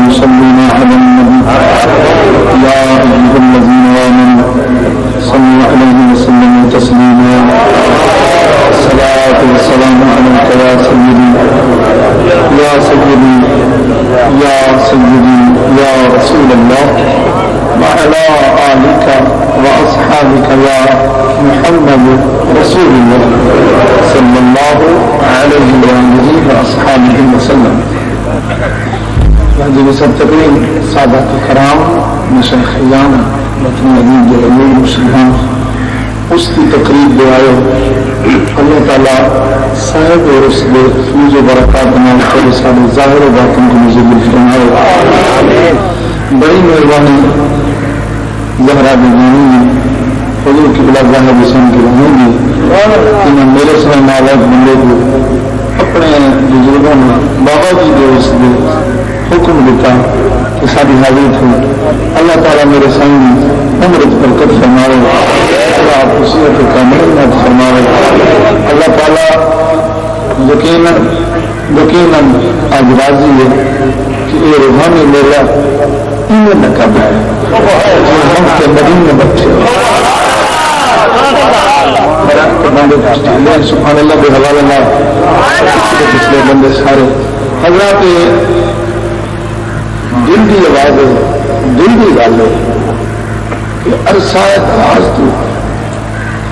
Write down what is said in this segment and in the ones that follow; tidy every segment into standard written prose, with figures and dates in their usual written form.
يصلون على النبي يا أيها الذين آمنوا صلوا عليه وسلموا تسليما الصلاة والسلام عليك يا سيدي يا سيدي يا سيدي يا رسول الله وعلى آلك وأصحابك يا محمد رسول الله صلى الله عليه وآله وأصحابه وسلم. वाजिब सत्तकीन सादात कराम मशैख़ियान वतन अज़ीज़ जलील मुसलमान उसकी तकरीब दे आयो अल्लाह ताला साहिब और उसके फूज़ व बरक़ात नाल करे सारे ज़ाहिर व बातिन को नज़ीर फरमाए। बड़ी मेहरबानी ज़हरा बीमानी हुज़ूर की बिला ज़ाहिर हुसैन की रहूँगी इन्हें मेरे समय नालायक बंदे को अपने बुजुर्गों ने बाबा जी के उसके हुक्म देता कि सारी हाजिर थी। अल्लाह ताला मेरे सामने उम्र बरकत फरमाए, अल्लाह खुशियत कामयाब फरमाए। अल्लाह ताला यकीनन आज राजी है कि ये रूहानी मेला इन्हें नकब है जो हम के मदीने बच्चे सुभान अल्लाह के हवाले ना पिछले बंदे सारे हजरात दिल की आवाज है, दिल की गल है कि अरसायत आज तू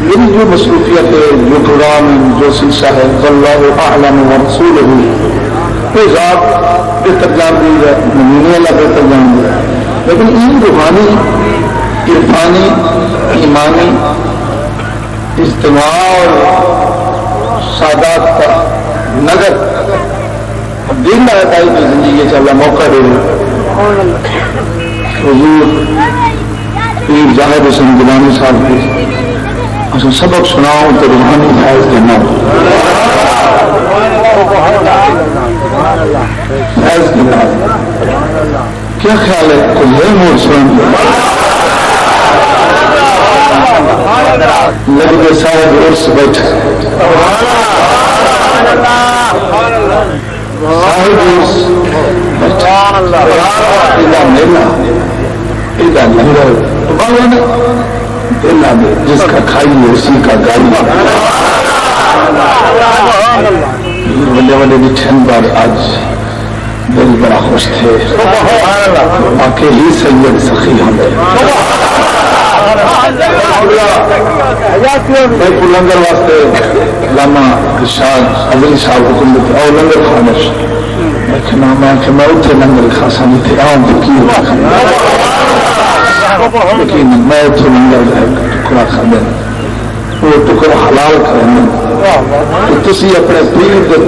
मेरी जो मसरूफियत है, जो प्रोग्राम जो सिलसिला है अल्लाहु अअलम व रसूलुहु वो ज़ात बेहतर जानती है, नमूने अल्लाह बेहतर जानती है। लेकिन इन रूहानी इरफानी ईमानी इज्तिमा और सादात का नगर दिन आयताई की जिंदगी चल मौका दे हुजूर पीर जाहिर हुसैन गिलानी साहब को असं सबक सुनाओ तो रूहानी फैज़ देना फैज़ देना क्या ख्याल है कोई है मोर सुन लगभग साहब उर्स बैठे साहिब उर्स जिसका खाइए उसी का गाड़ी बड़े बड़े ठन पर आज दिल बड़ा खुश थे आके ही सैयद सखी हमें लंगर वास्ते लामा इरशाद अजली साहब हुक्म देते और लंगर खामोश मैं उठे लंगर खासा नहीं थे आऊं लेकिन मैं उठे लंगर टुकड़ा खाने वो टुकड़ा हलाल करने तो तुसी अपने पीर के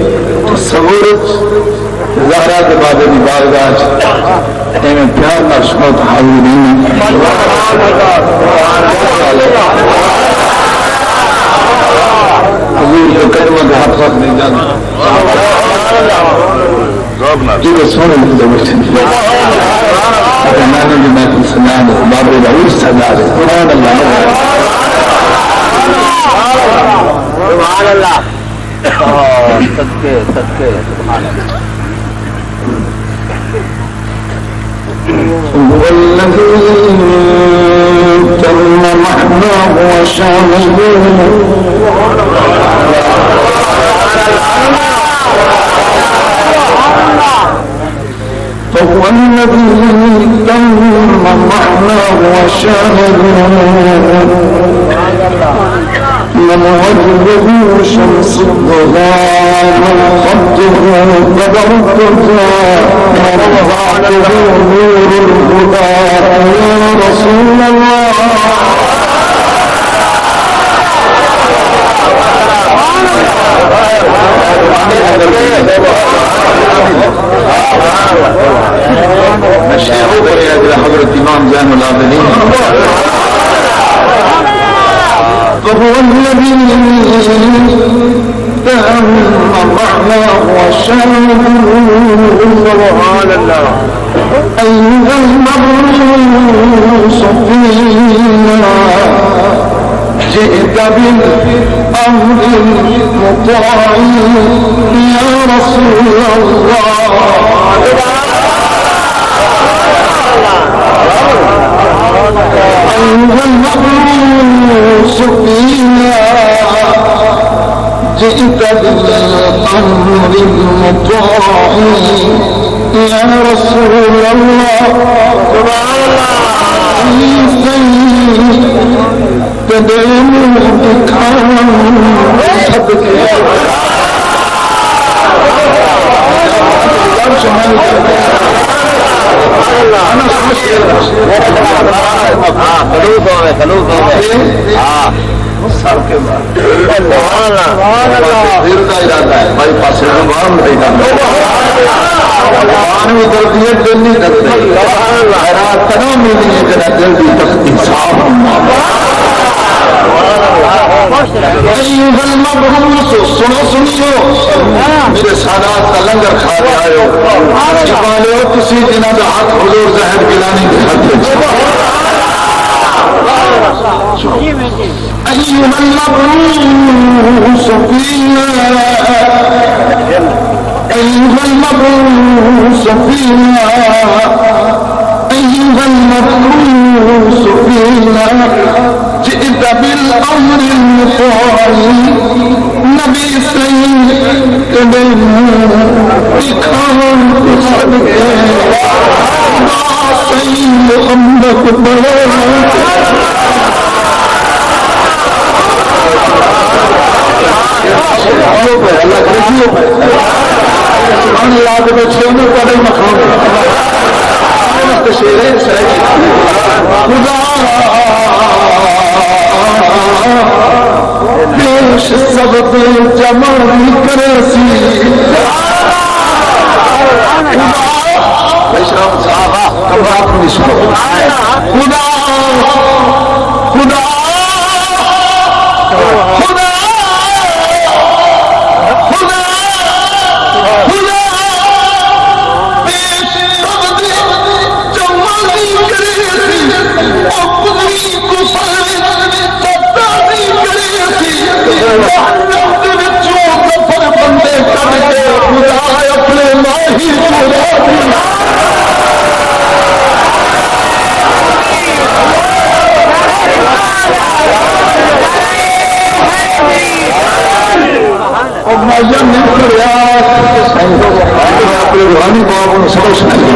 तस्वुर ज़हरा के बाद की बारगाह में प्यार ना सुनो तो हाजिर नहीं हजूर के कदम के हाथ रख नहीं जाना सोने बैठे मैंने भी मैं सजा दे बाबे जरूर सजा दे सदके सदके فهو الذي تم محناه وشاهده من وجهه شمس الضلال من خده قدر الدجى مرضعته نور الهدى يا رسول الله مشاهد إلى حضرة الإمام زين العابدين فهو الذي تم الرحمة والشهد سبحان الله أيها المبعوث فينا جئت بالأمر المطاع يا رسول الله جئت بالأمر المطاع يا رسول الله تدعم بك सर के बाद भाई पास दिल्ली जल्दी तख्ती साफ सुनो सुनियो मेरे सादात का लंगर खा रहे आयो किसी जिन्हों का हाथ हुजूर जहर गिलानी के हाथ أيها المبعوث فينا أيها المبعوث فينا أيها المبعوث فينا جئت بالأمر المطاع نبي سيد إكرام صدقه سيد محمد अल्लाह के बच्चों ने बड़े मकाम शेरे खुदा पेश सब जमा करे सी खुदा खुदा रूहानी बाबू ने सबक सुनाई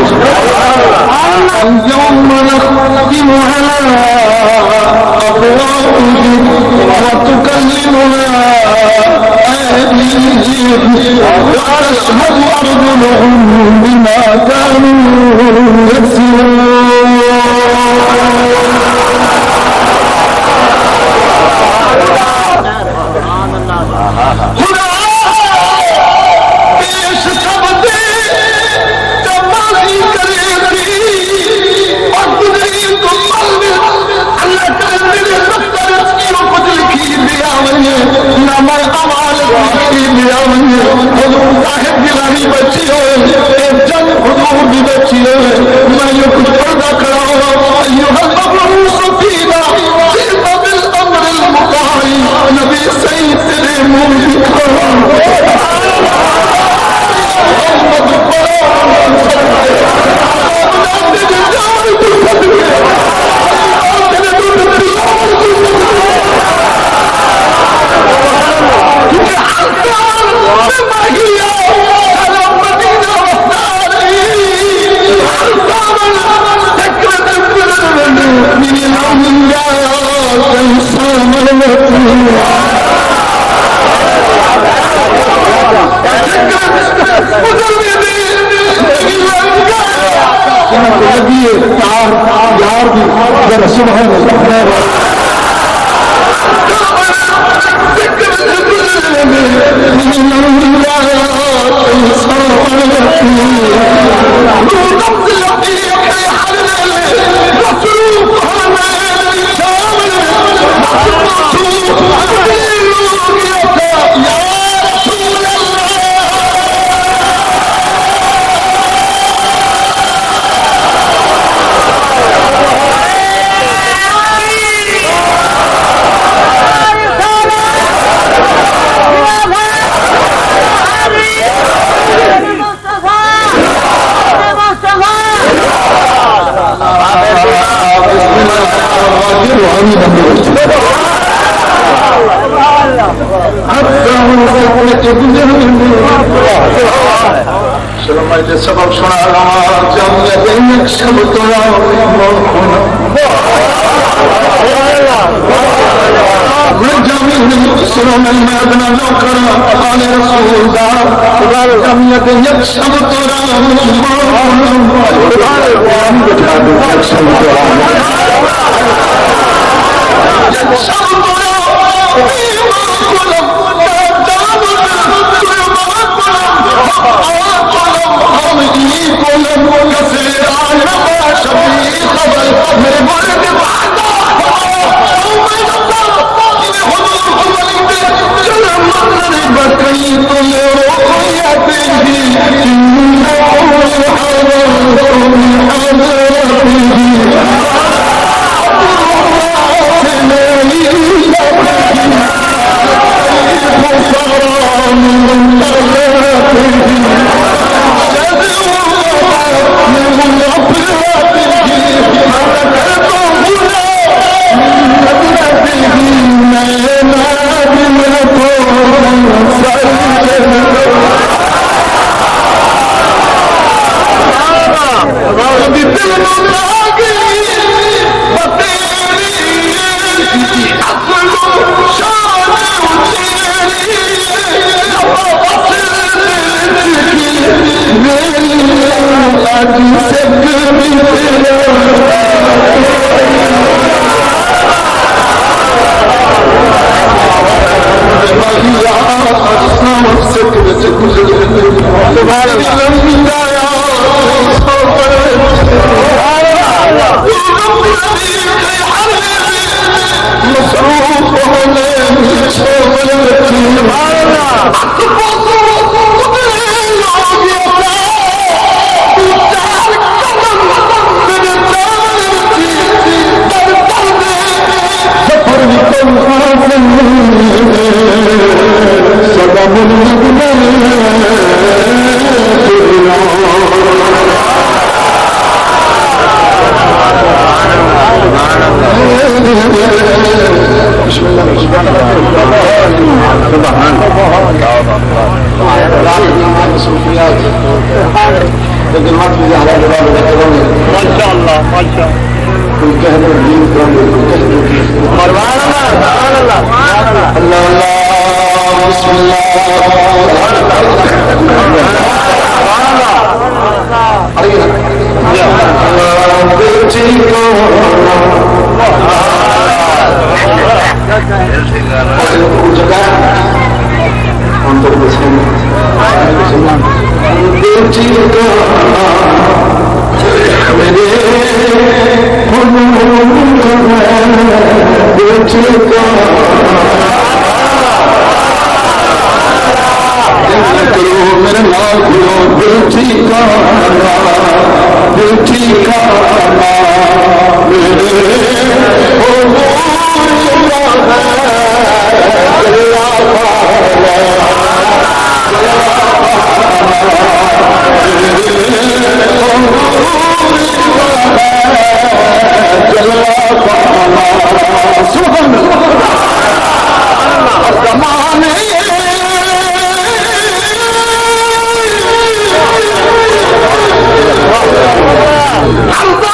फरमाइते सबक सुना जब सब तो मैं जमीन सुनो मैं अपना नौकर आले रसूल दा जमीयत यक सब तो Allah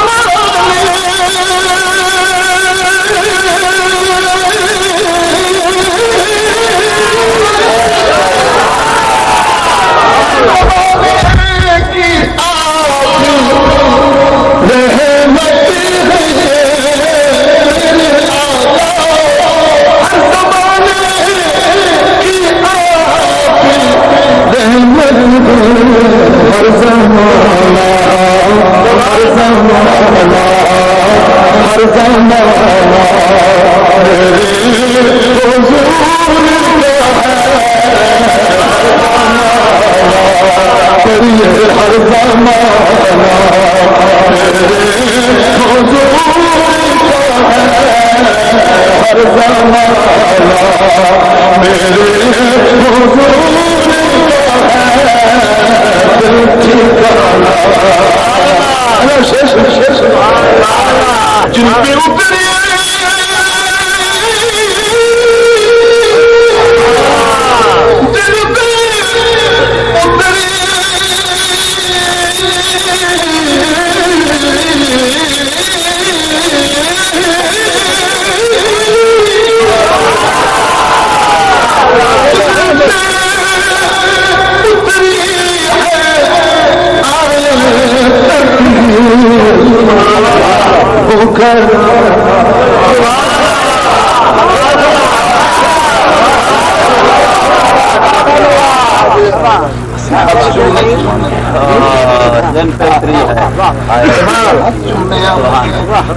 चुनने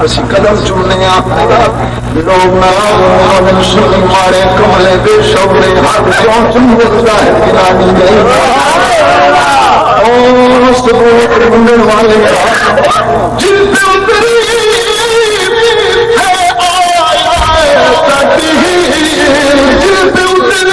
असी कदम चुनने लोग ना मारे कमले दे शौरे हाथ क्यों चुनता है गिरानी नहीं ढूंढने वाले जिन पे उतरी है जिन पे उतरी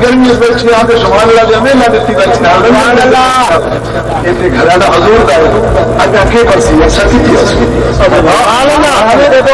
गर्मी बैठे आते सुभान अल्लाह जमे ना देती बैठे घराना हजूर का अगर के बरसी सती थी सुभान अल्लाह हमें देखो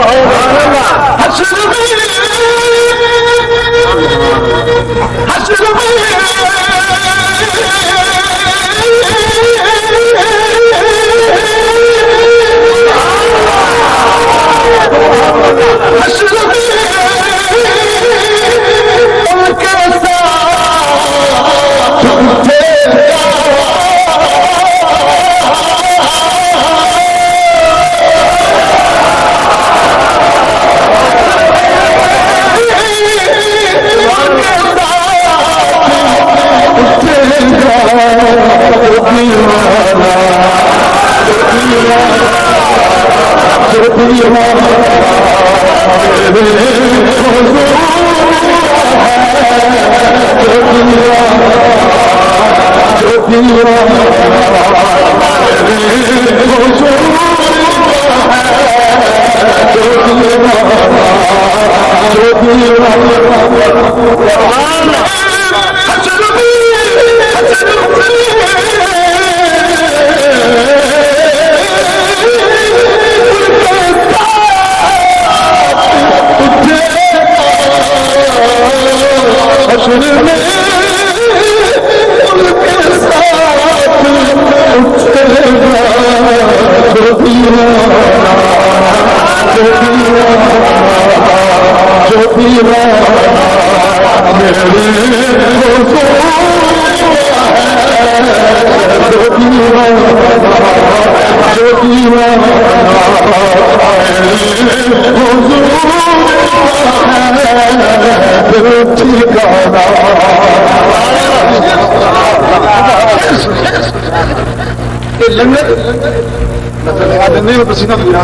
नहीं पसीना गिरा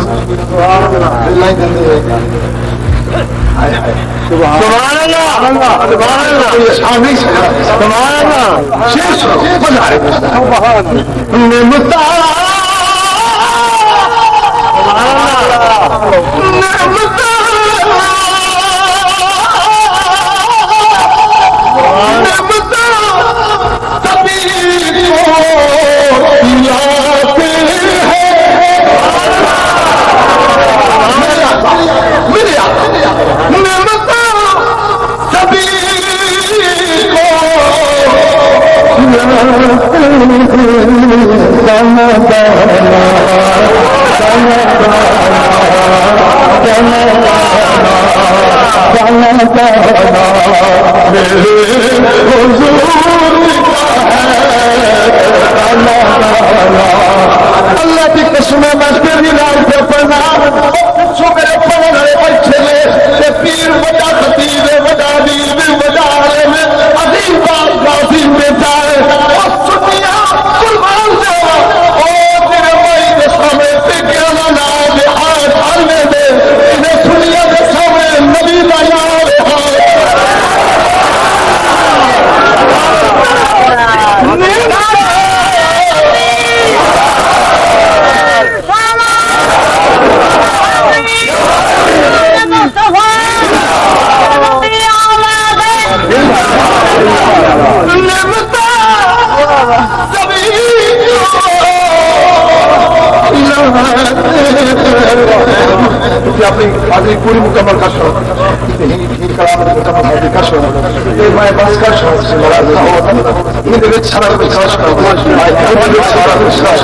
अल्लाह की कसम मस्जिद के पढ़ना मेरे पढ़ने बच्चे पीर बड़ा खतीब बड़ा दीब बड़ा अजीम बात गाजिम बेटा है सुनिया कुर्बान जाओ ओ तेरे भाई के सामने पे गिरना ना दे हाथ आने दे इन्हें सुनिया के सामने नबी का याद है من البيت سنة بتخش من البيت سنة بتخش